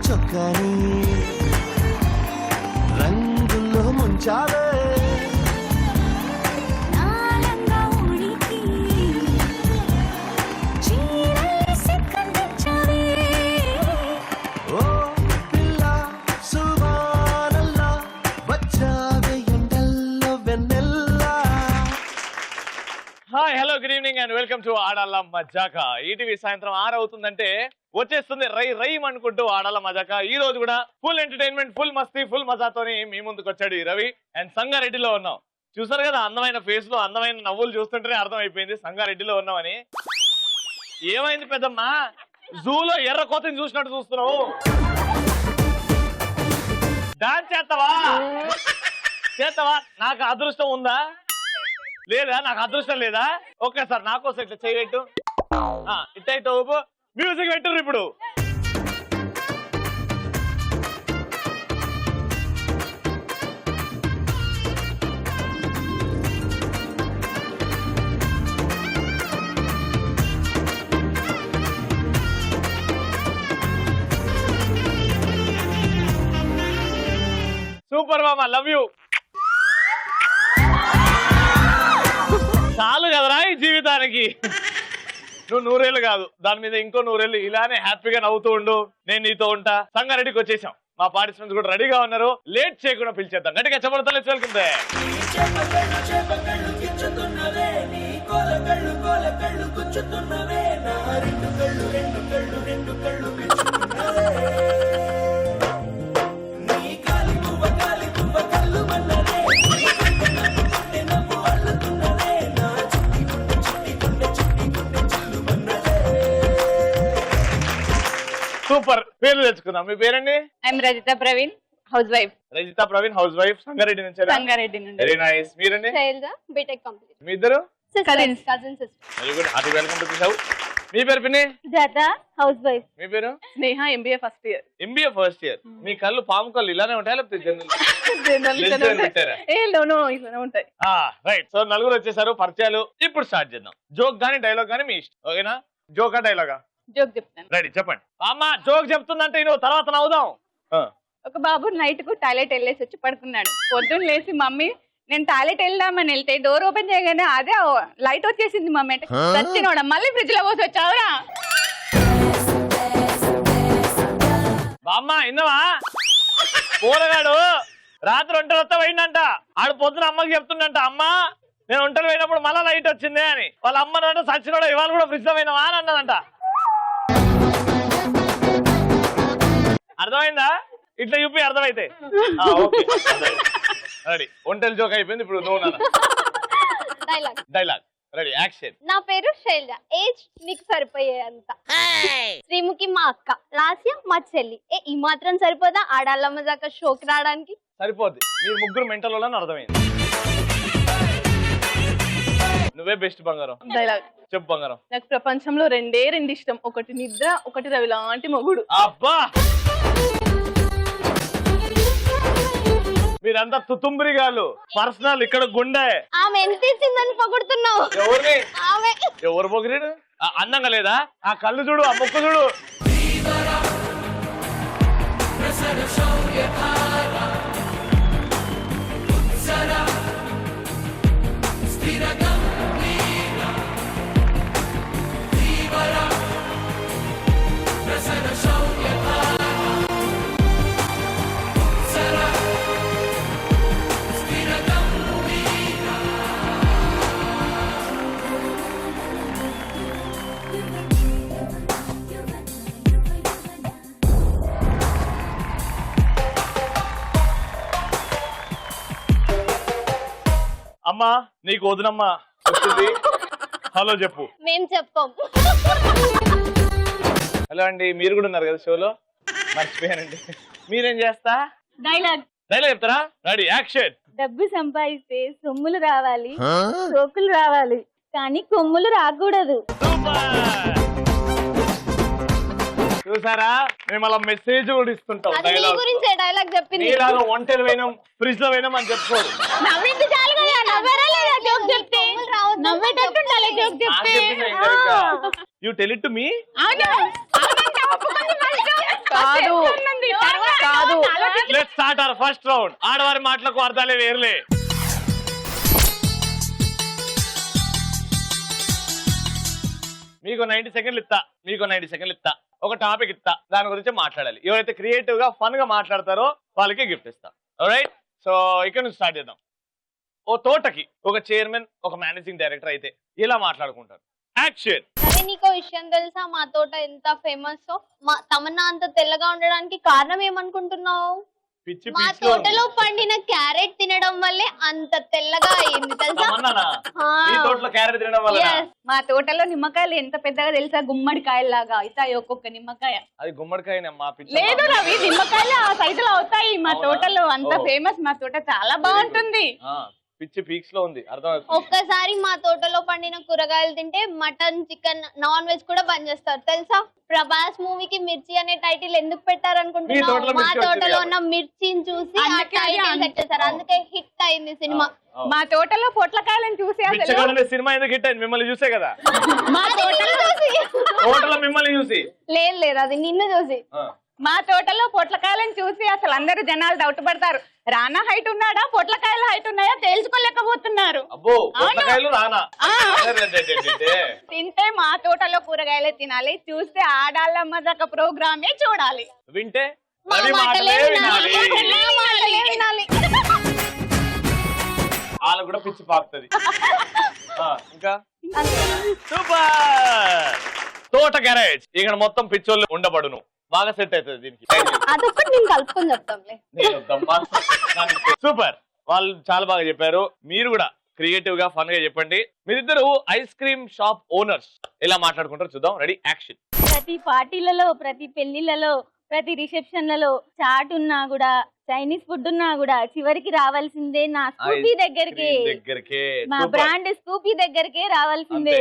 చొక్కాని రంగుల్లో ముంచాలే hi hello good evening and welcome to Aadaala Majaka. ETV సాయంత్రం 6 అవుతుందంటే వచ్చేస్తుంది రై రై అనుకుంటూ ఆడాల మజాకా. ఈ రోజు కూడా ఫుల్ ఎంటర్టైన్మెంట్, ఫుల్ మస్తీ, ఫుల్ మజాతోని మీ ముందుకు వచ్చాడు ఈ రవి. అండ్ సంగారెడ్డిలో ఉన్నాం. చూసారు కదా అందమైన ఫేస్ లో అందమైన నవ్వులు చూస్తుంటేనే అర్థం అయిపోయింది సంగారెడ్డిలో ఉన్నామని. ఏమైంది పెద్దమ్మా, జూలో ఎర్ర కోతని చూసినట్టు చూస్తున్నావు? డాన్స్ చేస్తావా? నాకు అదృష్టం ఉందా లేదా? నాకు అదృష్టం లేదా? ఓకే సార్, నాకోసం ఇట్లా చేయట్టు, ఇట్ట మ్యూజిక్ పెట్టు. ఇప్పుడు సూపర్ మామా, లవ్ యూ. చాలు కదరా ఈ జీవితానికి. నువ్వు 100 ఏళ్ళు కాదు, దాని మీద ఇంకో 100 ఏళ్ళు ఇలానే హ్యాపీగా నవ్వుతూ ఉండు. నేను నీతో ఉంటా. సంగారెడ్డికి వచ్చేసాం. మా పార్టిసిపెంట్స్ కూడా రెడీగా ఉన్నారు. లేట్ చేయకుండా పిలిచేద్దాం. గట్టిగా చెప్పబడతా. Welcome they. సూపర్. పేర్లు తెచ్చుకుందాం. మీ పేరండి? I'm Rajitha Praveen, housewife. Rajitha Praveen, housewife, Sangareddy నుంచి. సంగారెడ్డి నుండి. Very nice. మీరండి? Shailaja, BTech complete. మీ ఇద్దరు? Cousins. Very good. Hearty welcome to the show. మీ పేరు పిన్ని? Jatha, housewife. మీ పేరు? Sneha, MBA first year. MBA first year. మీ కళ్ళు పాము కళ్ళు ఇలానే ఉంటాయా లేకపోతే ఉంటాయి? రైట్. సో నలుగురు వచ్చేసారు, పరిచయాలు. ఇప్పుడు స్టార్ట్ చేద్దాం. జోక్ గానీ డైలాగ్ గానీ మీ ఇష్టం. ఓకేనా? జోకా డైలాగా? జోక్ చెప్తాను. రెడీ, చెప్పండి. అమ్మ జోక్ చెప్తుందంటే నువ్వు తర్వాత నవ్వుదాం. ఒక బాబు నైట్ కు టాయిలెట్ వెళ్ళేసి వచ్చి పడుకున్నాడు. పొద్దున్న లేసి మమ్మీ నేను టాయిలెట్ వెళ్దామని వెళ్తే డోర్ ఓపెన్ చేయగానే అదే లైట్ వచ్చేసింది మమ్మీ అంటే చచ్చినోడా మళ్ళీ ఫ్రిడ్జ్ లో పోసి వచ్చావురా. బామ్మ ఇన్నవా? పోరగాడు రాత్రి ఒంటరి వస్తా పోయిందంట. ఆడు పొద్దున అమ్మకి చెప్తుండంట, అమ్మ నేను ఒంటరి పోయినప్పుడు మళ్ళా లైట్ వచ్చిందే అని. వాళ్ళ అమ్మనంటే సచ్చినోడా ఇవాళ కూడా ఫ్రిడ్జ్ లో పోయినావా అని అన్నదంట. అర్థమైందా? ఇట్లా చూపి అర్థమైతే. రెడీ. ఒంటరి జోక్ అయిపోయింది. ఇప్పుడు నువ్వు డైలాగ్. Ready, action. నా పేరు శైలజ, ఏజ్ నీకు సరిపోయే అంత. శ్రీముఖి మా అక్క, లాస్య మా చెల్లి. ఈ మాత్రం సరిపోదా ఆడాళ్ళ మజాక షోకి రావడానికి? సరిపోద్ది. మీరు ముగ్గురు మెంటల్ వాళ్ళని అర్థమైంది. నువ్వే బెస్ట్ బంగారం. డైలాగ్ చెప్పు బంగారం. నాకు ప్రపంచంలో రెండే ఇష్టం, ఒకటి నిద్ర, ఒకటి రవి లాంటి మొగుడు. అబ్బా, మీరంతా తుతుంబరిగాలు. పర్సనల్ ఇక్కడ గుండె. ఆమె ఎంత ఇచ్చిందని పొగుడుతున్నావు? ఎవరిని? ఆమె. ఎవరు పొగిరాడు? అందంగా లేదా? ఆ కళ్ళు చూడు, ఆ ముక్కు చూడు. అమ్మా నీకు వదినమ్మా వచ్చింది. హలో చెప్పు. మేం చెప్పం. హలో అండి. మీరు కూడా ఉన్నారు కదా షోలో, మర్చిపోయానండి. మీరేం చేస్తా? డైలాగ్ చెప్తారా? Ready, action. డబ్బు సంపాదిస్తే సొమ్ములు రావాలి, సోకులు రావాలి, కానీ కొమ్ములు రాకూడదు. చూసారా, మేము అలా మెసేజ్ కూడా ఇస్తుంటాం. డైలాగ్ చెప్పింది. ఒంటరి పోయినాం, ఫ్రిడ్జ్ లో పోయినాం అని చెప్పుకోరు. You tell it to me? కాదు కాదు let's start our first round. ఆడవారి మాటలకు అర్థాలే వేర్లే. మీకు 90 సెకండ్లు ఇస్తా, ఒక టాపిక్ ఇస్తా, దాని గురించి మాట్లాడాలి. ఎవరైతే క్రియేటివ్ గా ఫన్ గా మాట్లాడతారో వాళ్ళకి గిఫ్ట్ ఇస్తా. ఆల్రైట్, సో ఇక్కడ నుంచి స్టార్ట్ చేద్దాం. ఓ తోటకి ఒక చైర్మన్, ఒక మేనేజింగ్ డైరెక్టర్ అయితే ఇలా మాట్లాడుకుంటారు. యాక్షన్. అరే నీకో విషయం తెలుసా, మా తోట ఎంత ఫేమస్. మా తమన్నా అంత తెల్లగా ఉండడానికి కారణం ఏమనుకుంటున్నావు? పిచ్చి మా తోటలో పండిన క్యారెట్ తినడం వల్లే అంత తెల్లగా అయింది తెలుసా. తోటలో క్యారెట్ తినడం వల్ల. మా తోటలో నిమ్మకాయలు ఎంత పెద్దగా తెలుసా, గుమ్మడికాయలాగా అవుతాయి ఒక్కొక్క నిమ్మకాయ. అది గుమ్మడికాయ లేదు రవి, నిమ్మకాయలు ఆ సైజులో అవుతాయి మా తోటలో. అంత ఫేమస్ మా తోట, చాలా బాగుంటుంది. పిచ్చి పీక్స్ లో ఉంది, అర్థం. ఒక్కసారి మా తోటలో పండిన కూరగాయలు తింటే మటన్, చికెన్, నాన్ వెజ్ కూడా బంద్ చేస్తారు తెలుసా. ప్రభాస్ మూవీకి మిర్చి అనే టైటిల్ ఎందుకు పెట్టారు అనుకుంటున్నావు? మా తోటలో ఉన్న మిర్చిని చూసి ఆ టైటిల్ సెట్ చేశారు, అందుకే హిట్ అయింది సినిమా. మా తోటలో పొట్లకాయలను చూసి సినిమా ఎందుకు హిట్ అయింది? మిమ్మల్ని చూసే కదా. మా తోటలో తోటలో మిమ్మల్ని చూసి లేదు, అది నిన్ను చూసి. మా తోటలో పొట్లకాయలను చూసి అసలు అందరు జనాలు డౌట్ పడతారు. రానా హైట్ ఉన్నాడా, పొట్లకాయల హైట్ ఉన్నాయా తేల్చుకోలేకపోతున్నారు. తింటే మా తోటలో కూరగాయలే తినాలి, చూస్తే ఆడాళ్ళ మజాక ప్రోగ్రామే చూడాలి. వింటే మా మాటలే వినాలి. వాళ్ళ కూడా పిచ్చి పాకుతుంది. ఇంకా సూపర్. తోట గ్యారేజ్ ఇక్కడ మొత్తం పిచ్చోళ్ళు ఉండబడును. బాగా సెట్ అవుతుంది దీనికి. అదొకటి నేను కలుపుకొని చెప్తాంలే. సూపర్, వాళ్ళు చాలా బాగా చెప్పారు. మీరు కూడా క్రియేటివ్ గా ఫన్ గా చెప్పండి. మీరిద్దరు ఐస్ క్రీమ్ షాప్ ఓనర్స్ ఎలా మాట్లాడుకుంటారు చూద్దాం. Ready, action. ప్రతి పార్టీలలో, ప్రతి పెళ్లిలలో, ప్రతి రిసెప్షన్లలో చాట్ ఉన్నా కూడా, చైనీస్ ఫుడ్ ఉన్నా కూడా చివరికి రావాల్సిందే నా స్కూపీ దగ్గరికి. మా బ్రాండ్ స్కూపీ దగ్గరికే రావాల్సిందే.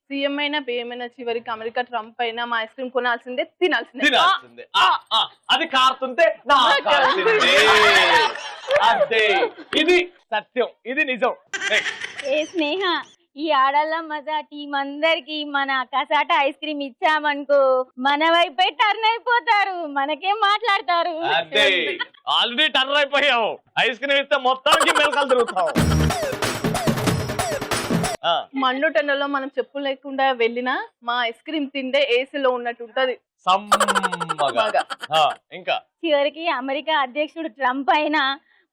సీఎం అయినా పిఎం అయినా చివరికి అమెరికా ట్రంప్ అయినా మా ఐస్ క్రీమ్ కొనాల్సిందే, తినాల్సిందే. అది కారుతుంటే అదే. ఇది సత్యం, ఇది నిజం. ఏ స్నేహ, ఈ ఆడాళ్ళ మజా టీం అందరికి మన కసాట ఐస్ క్రీమ్ ఇచ్చామనుకో మన వైపే టర్న్ అయిపోతారు, మనకేం మాట్లాడతారు. అదే, ఆల్రెడీ టర్న్ అయిపోయావు. ఐస్ క్రీమ్ ఇస్తే మొత్తానికి మెలకలు తిరుగుతావు. మండుటెండలో మనం చెప్పు లేకుండా వెళ్ళినా మా ఐస్ క్రీమ్ తింటే ఏసీలో ఉన్నట్టు ఉంటది. ఇంకా చివరికి అమెరికా అధ్యక్షుడు ట్రంప్ అయినా,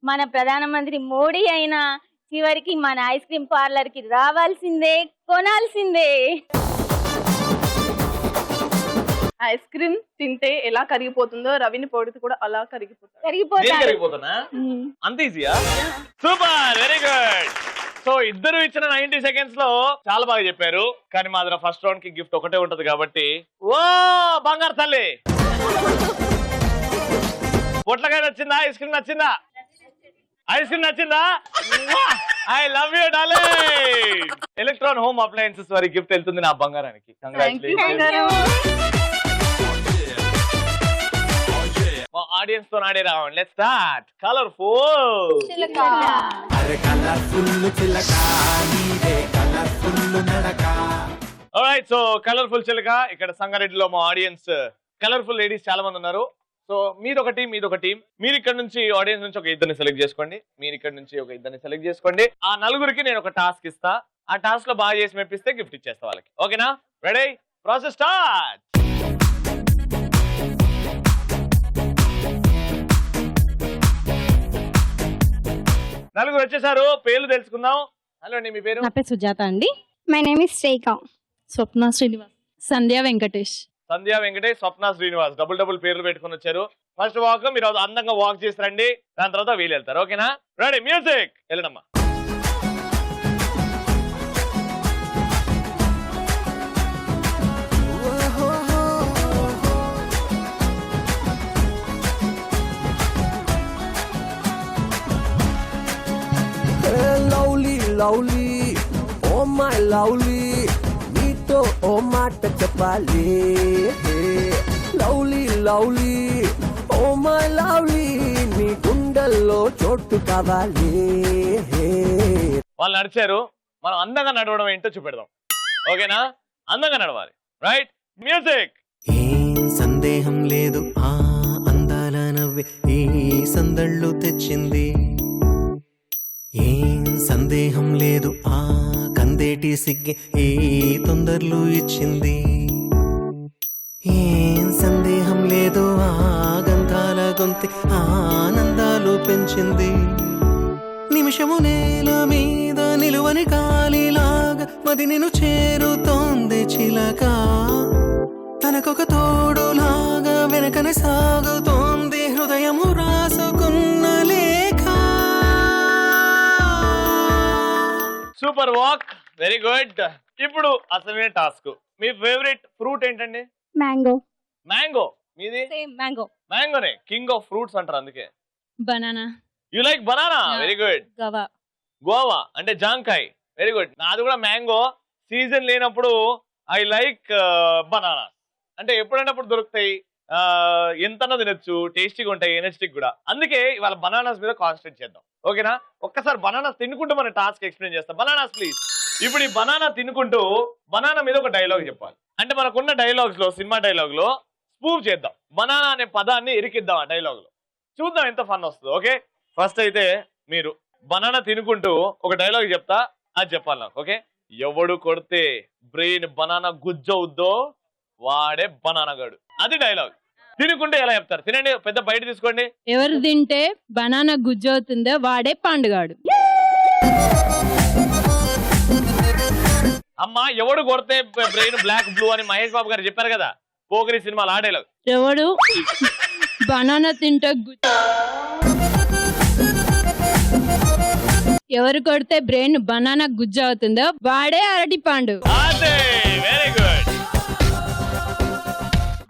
మన ప్రధానమంత్రి మోడీ అయినా చివరికి మన ఐస్ క్రీమ్ పార్లర్ కి రావాల్సిందే, కొనాల్సిందే. ఐస్ క్రీమ్ తింటే ఎలా కరిగిపోతుందో రవిని పొడితే కూడా అలా కరిగిపోతున్నా. అంత ఈజీయా? Super, very good. సో ఇద్దరు ఇచ్చిన 90 సెకండ్స్ లో చాలా బాగా చెప్పారు. కానీ మా దగ్గర ఫస్ట్ రౌండ్ కి గిఫ్ట్ ఒకటే ఉంటది కాబట్టి, ఓ బంగారు తల్లి, పొట్లకాయ నచ్చిందా? ఐస్ క్రీమ్ నచ్చిందా? ఐస్ క్రీమ్ నచ్చిందా? I love you darling. Electron home appliances వారి గిఫ్ట్ వెళ్తుంది నా బంగారానికి. కంగ్రాచులేషన్స్. మా ఆడియన్స్ తో ఆడే రావండి. Let's start. Colourful alright, so colourful చిలక. ఇక్కడ సంగారెడ్డిలో మా ఆడియన్స్ కలర్ఫుల్ లేడీస్ చాలా మంది ఉన్నారు. సో మీదొక టీం, మీదొక టీం. మీరు ఇక్కడ నుంచి ఆడియన్స్ నుంచి ఒక ఇద్దరిని సెలెక్ట్ చేసుకోండి. మీరు ఇక్కడ నుంచి ఒక ఇద్దరిని సెలెక్ట్ చేసుకోండి. ఆ నలుగురికి నేను ఒక టాస్క్ ఇస్తా. ఆ టాస్క్ లో బాగా చేసి మెప్పిస్తే గిఫ్ట్ ఇచ్చేస్తా వాళ్ళకి. ఓకేనా? రెడీ? Process start. నలుగురు వచ్చేసారు, పేర్లు తెలుసుకుందాం. హలో అండి, మీ పేరు? నా పేరు సుజాత అండి. My name is Shrekha. Swapna Srinivas. Sandhya Venkatesh. Sandhya Venkatesh, Swapna Srinivas. Double పేర్లు పెట్టుకుని వచ్చారు. ఫస్ట్ వాక్ మీరు అందంగా వాక్ చేసి రండి, దాని తర్వాత వీళ్ళు వెళ్తారు. ఓకేనా? రెడీ, మ్యూజిక్, వెళ్ళడమ్మా. Lovely lovely oh my lovely, నీతో ఓ మాట చెప్పాలి. Lovely lovely oh my lovely, నీ గుండెల్లో చోటు కావాలి. వాళ్ళు నడిచారు, మనం అందంగా నడవడం ఏంటో చూపెడదాం. ఓకేనా? అందంగా నడవాలి. Right, music. ఏం సందేహం లేదు నడువే ఈ సందళ్ళు తెచ్చింది. ఏం సందేహం లేదు ఆ కందేటి సిగ్గే ఈ తొందరలు ఇచ్చింది. ఏం సందేహం లేదు ఆ గంధాల గొంతె ఆనందాలు పెంచింది. నిమిషము నేల మీద నిలువని గాలిలాగా మది నిన్ను చేరుతోంది చిలక. తనకొక తోడులాగా వెనకనే సాగుతోంది హృదయము రాసుకున్న లేఖ. Super walk, very good. ఇప్పుడు అసలైన టాస్క్. మీ ఫేవరెట్ ఫ్రూట్ ఏంటండి? మ్యాంగో. మ్యాంగో. మీది? Same mango. మ్యాంగోనే కింగ్ ఆఫ్ ఫ్రూట్స్ అంటారు, అందుకే. Banana. You like banana? Very good. Guava. Guava అంటే జాంకాయ్. Very good. నాది కూడా మ్యాంగో. సీజన్ లేనప్పుడు ఐ లైక్ బనానా. అంటే ఎప్పుడైనప్పుడు దొరుకుతాయి, ఎంతన్నా తినొచ్చు, టేస్టీగా ఉంటాయి, ఎనర్జెటిక్ కూడా. అందుకే ఇవాళ బనానాస్ మీద కాన్సన్ట్రేట్ చేద్దాం, ఓకేనా? ఒక్కసారి బనానాస్ తినుకుంటూ మన టాస్క్ ఎక్స్ప్లెయిన్ చేస్తాం. Bananas please. ఇప్పుడు ఈ బనానా తినుకుంటూ బనానా మీద ఒక డైలాగ్ చెప్పాలి. అంటే మనకున్న డైలాగ్స్ లో, సినిమా డైలాగ్ లో స్పూఫ్ చేద్దాం. బనానా అనే పదాన్ని ఇరికిద్దాం ఆ డైలాగ్ లో. చూద్దాం ఎంత ఫన్ వస్తుందో. ఓకే, ఫస్ట్ అయితే మీరు బనానా తినుకుంటూ ఒక డైలాగ్ చెప్తా, అది చెప్పాలి నాకు. ఓకే, ఎవడు కొడితే బ్రెయిన్ బనానా గుజ్జవుద్దో వాడే బనానా గాడు. అది డైలాగ్. తినుకుంటే ఎలా చెప్తారు? తినండి, పెద్ద బయట తీసుకోండి. ఎవరు తింటే బనానా గుజ్జు అవుతుందో వాడే పండుగాడు. అమ్మా, ఎవడు కొడితే బ్రెయిన్ బ్లాక్ బ్లూ అని మహేష్ బాబు గారు చెప్పారు కదా పోకరి సినిమాలో, ఆ డైలాగ్. ఎవడు బనానా తింటే ఎవరు కొడితే బ్రెయిన్ బనానా గుజ్జు అవుతుందో వాడే అరటి పండు. Very good.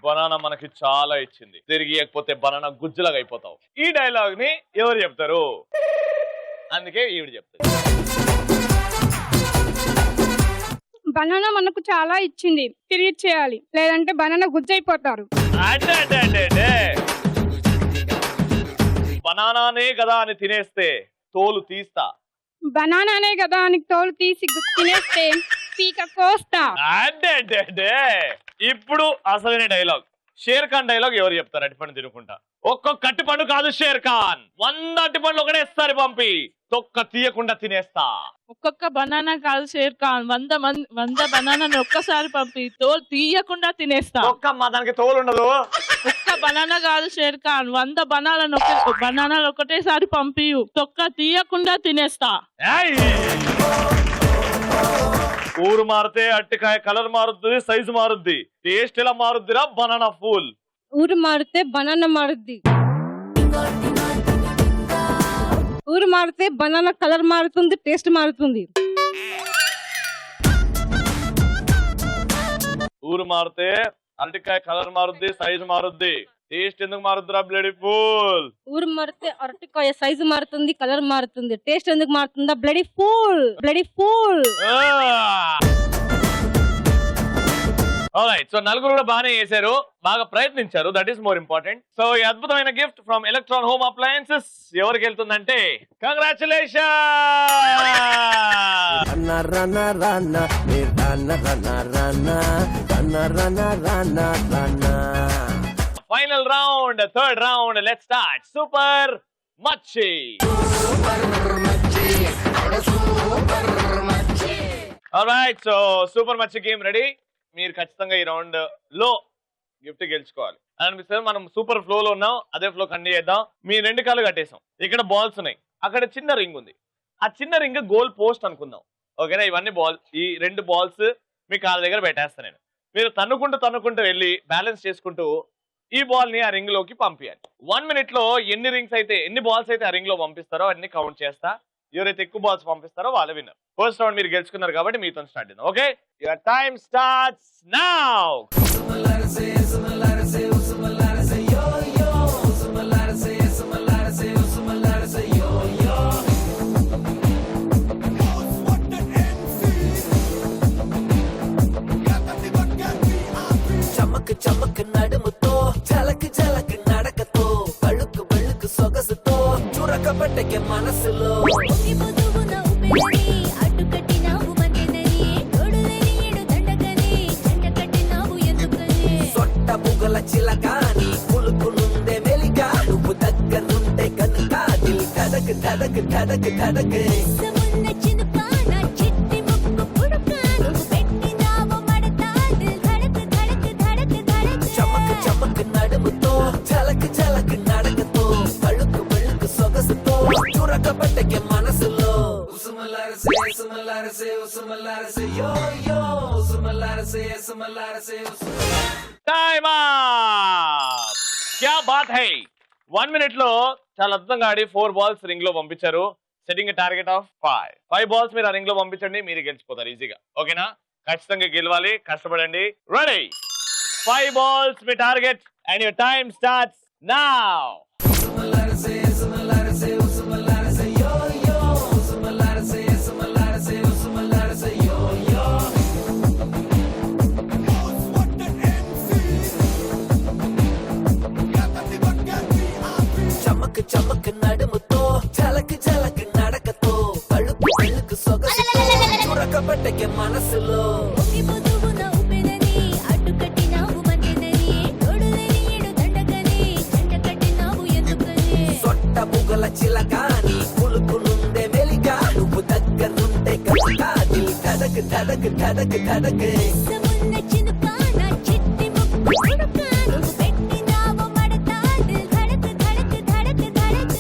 బనానా మనకి చాలా ఇచ్చింది, తిరిగి ఇవ్వకపోతే బనానా గుజ్జులాగా అయిపోతావు. ఈ డైలాగ్ ని ఎవరు చెప్తారు? అందుకే ఈవిడ చెప్తారు. బనానా మనకు చాలా ఇచ్చింది, తిరిగి చేయాలి, లేదంటే బనానా గుజ్జైపోతారు. బనానానే కదా అని తినేస్తే తోలు తీస్తా. బనానానే కదా అని తోలు తీసి తినేస్తే పీక కోస్తా. ఇప్పుడు అసలైన డైలాగ్, షేర్ ఖాన్ డైలాగ్ ఎవరు చెప్తారు? అరటిపండు తినుకుంటా. ఒక్కొక్క అరటిపండు కాదు షేర్ ఖాన్, 100 అరటిపండ్లు ఒకటేసారి పంపి తొక్క తీయకుండా తినేస్తా. ఒక్కొక్క బనానా కాదు షేర్ ఖాన్, 100 బనానాని ఒక్కసారి పంపి తోలు తీయకుండా తినేస్తా. ఒక్కమ్మా, దానికి తోలు ఉండదు. ఒక్క బనానా కాదు షేర్ ఖాన్, 100 బనానాలు ఒకటేసారి పంపి తొక్క తీయకుండా తినేస్తా. ఊరు మారితే అట్టికాయ కలర్ మారుద్ది, సైజు మారుద్ది, టేస్ట్ ఎలా మారుద్దిరా బనానా ఫూల్. ఊరు మారితే బనానా మారుద్ది, ఊరు మారితే బనానా కలర్ మారుతుంది, టేస్ట్ మారుతుంది. ఊరు మారితే అరటికాయ కలర్ మారుద్ది, సైజు మారుద్ది, టేస్ట్ ఎందుకు మారుద్దిరా బ్లడీ ఫూల్. ఊరు మారితే అరటికాయ సైజు మారుతుంది, కలర్ మారుతుంది, టేస్ట్ ఎందుకు మారుతుందా bloody fool, bloody fool. Alright, so నలుగురు కూడా బాగానే చేశారు, బాగా ప్రయత్నించారు, that is more important. So ఈ అద్భుతమైన gift from electron home appliances ఎవరికి వెళ్తుందంటే, congratulation. Final round, third round, let's start. Super Machi. Alright, so super Machi game ready. మీరు ఖచ్చితంగా ఈ రౌండ్ లో గిఫ్ట్ గెలుచుకోవాలి అనిపిస్తుంది. మనం సూపర్ ఫ్లో లో ఉన్నాం, అదే ఫ్లో కంటిన్యూ చేద్దాం. మీ 2 కాళ్ళు కట్టేసాం, ఇక్కడ బాల్స్ ఉన్నాయి, అక్కడ చిన్న రింగ్ ఉంది, ఆ చిన్న రింగ్ గోల్ పోస్ట్ అనుకుందాం, ఓకేనా? ఇవన్నీ బాల్, ఈ 2 బాల్స్ మీ కాళ్ళ దగ్గర పెట్టేస్తాను నేను. మీరు తన్నుకుంటూ వెళ్ళి బ్యాలెన్స్ చేసుకుంటూ ఈ బాల్ ని ఆ రింగ్ లోకి పంపించాలి. 1 minute లో ఎన్ని బాల్స్ అయితే ఆ రింగ్ లో పంపిస్తారో అన్ని కౌంట్ చేస్తా. ఎవరైతే ఎక్కువ బాల్స్ పంపిస్తారో వాళ్ళు విన్నర్. ఫస్ట్ రౌండ్ మీరు గెలుచుకున్నారు కాబట్టి మీతో స్టార్ట్ చేద్దాం. Okay, your time starts now. చమక్ చమక్ నడుముతో, చలక్ చలక్ నడకతో, పలుకు పలుకు సొగసుతో, చురక పట్టకే మనసులో సొట్ట బుగల చిలకాని పులుకు నుండే మెలిగా, నువ్వు ధడక్ ధడక్ చమక్ చమక్ నడుముతో ఝలక్ ఝలక్ నడకతో అழுకు వెళుకు సొగసుతో చురక పట్టకే మనసులో ఉసుమలారసే ఉసుమలారసే ఉసుమలారసే యో యో ఉసుమలారసే ఉసుమలారసే టైమ్ అప్ క్యా బాత్ హై 1 minute లో చాలా అద్భుతంగా ఆడి 4 balls రింగ్ లో పంపించారు. సెట్టింగ్ టార్గెట్ ఆఫ్ 5 balls మీరు ఆ రింగ్ లో పంపించండి, మీరు గెలిచిపోతారు ఈజీగా. ఓకేనా? ఖచ్చితంగా గెలవాలి, కష్టపడండి. రెడీ? 5 balls మీ target and your time starts now. ఉసుమలారసే ఉసుమలారసే ఉసుమలారసే యో యో ఉసుమలారసే ఉసుమలారసే ఉసుమలారసే యో యో చమక్ చమక్ నడుముతో ఝలక్ ఝలక్ నడకతో అழுకు వెళుకు సొగసుతో చురక పట్టకే మనసులో సొట్ట బుగల చిలకాని పులుకు నుండే వెలిగా నువ్వు దగ్గరుంటే కనుక దిల్ ధడక్ ధడక్ ధడక్ ధడక్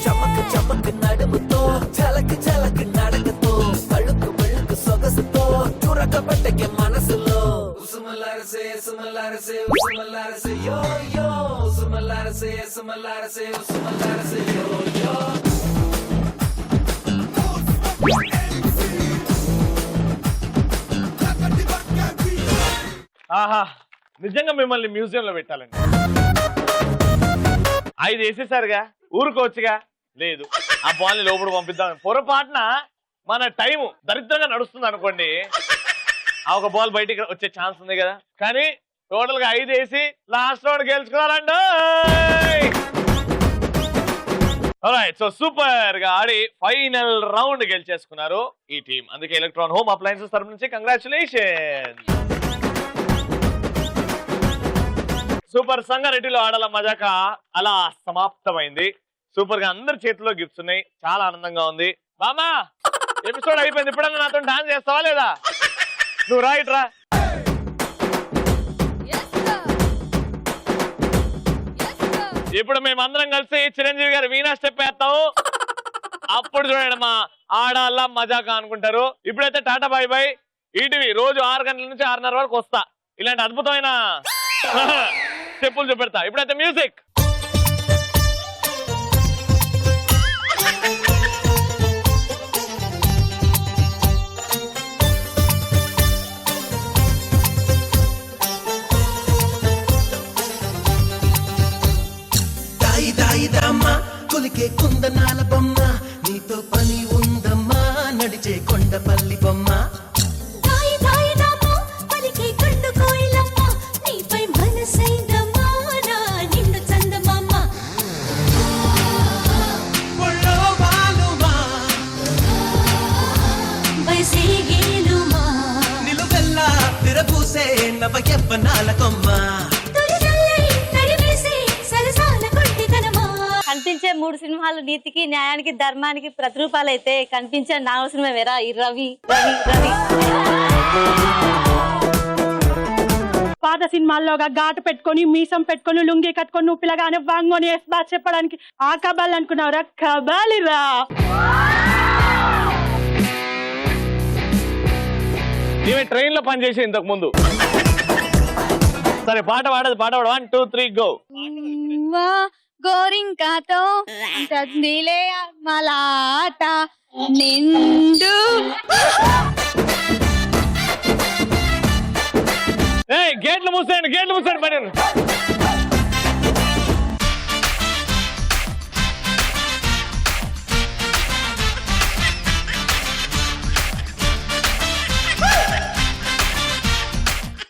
చమక్ చమక్ నడుముతో ఝలక్ ఝలక్ నడకతో అழுకు వెళుకు సొగసుతో చురక పట్టకే మనసులో ఉసుమలారసే ఉసుమలారసే ఉసుమలారసే యో యో ఉసుమలారసే ఉసుమలారసే ఉసుమలారసే యో యో ఆహా, నిజంగా మిమ్మల్ని మ్యూజియం లో పెట్టాలండి. 5 వేసేసారుగా, ఊరుకోవచ్చుగా. లేదు, ఆ బాల్ ని లోపల పంపిద్దాం. పొరపాటున మన టైం దరిద్రంగా నడుస్తుంది అనుకోండి, ఆ ఒక బాల్ బయటికి వచ్చే ఛాన్స్ ఉంది కదా. కానీ టోటల్ గా 5 వేసి లాస్ట్ రౌండ్ గెలుచుకోవాలండి. సో సూపర్ గా ఆడి ఫైనల్ రౌండ్ గెలిచేసుకున్నారు ఈ టీం. అందుకే ఎలక్ట్రాన్ హోమ్ అప్లయన్సెస్ తరఫు నుంచి కంగ్రాచులేషన్. సూపర్ సంగారెడ్డిలో ఆడాల మజాక అలా సమాప్తమైంది. సూపర్ గా అందరి చేతిలో గిఫ్ట్స్ ఉన్నాయి, చాలా ఆనందంగా ఉంది. మామా, ఎపిసోడ్ అయిపోయింది, ఇప్పుడన్నా నాతో డాన్స్ చేస్తావా లేదా? నువ్వు రా ఇట్రా. ఇప్పుడు మేమందరం కలిసి చిరంజీవి గారు వీణా స్టెప్ వేస్తాము. అప్పుడు చూడండి మా ఆడాల మజాక అనుకుంటారు. ఇప్పుడైతే టాటా బాయ్ బాయ్. ఈటీవీ రోజు 6 గంటల నుంచి 6:30 వరకు వస్తా, ఇలాంటి అద్భుతమైన స్టెప్పులు చూపెడతా. ఇప్పుడైతే మ్యూజిక్. దాయి దాయి దామ్మా కొలికే కుందనాల బొమ్మ, నీతో పని ఉందమ్మా నడిచే కొండపల్లి బొమ్మ. నిలువెల్లా విరబూసే నవ యవ్వనాల కొమ్మ. కనిపించే 3 సినిమాలు నీతికి, న్యాయానికి, ధర్మానికి ప్రతిరూపాలైతే కనిపించే 4వ సినిమా వేరా ఈ రవి రవి రవి. పాత సినిమాల్లోగా ఘాటు పెట్టుకొని, మీసం పెట్టుకొని, లుంగి కట్టుకొని, నువ్వు పిల్లగానే వాంగోని బాత్ చెప్పడానికి ఆ కబాలి అనుకున్నావురా? కబాలిరా. ఈమె ట్రైన్ లో పనిచేసి ఇంతకు ముందు. సరే, పాట పాడదు. 1 2 3 గో. గోరింకాతో చందిలే మలాట నిండు. గేట్లు మూసేయండి, గేట్లు మూసేయండి పని.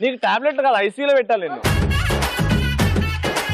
నీకు టాబ్లెట్ కాదు, ఐసీయూలో పెట్టాలి నేను.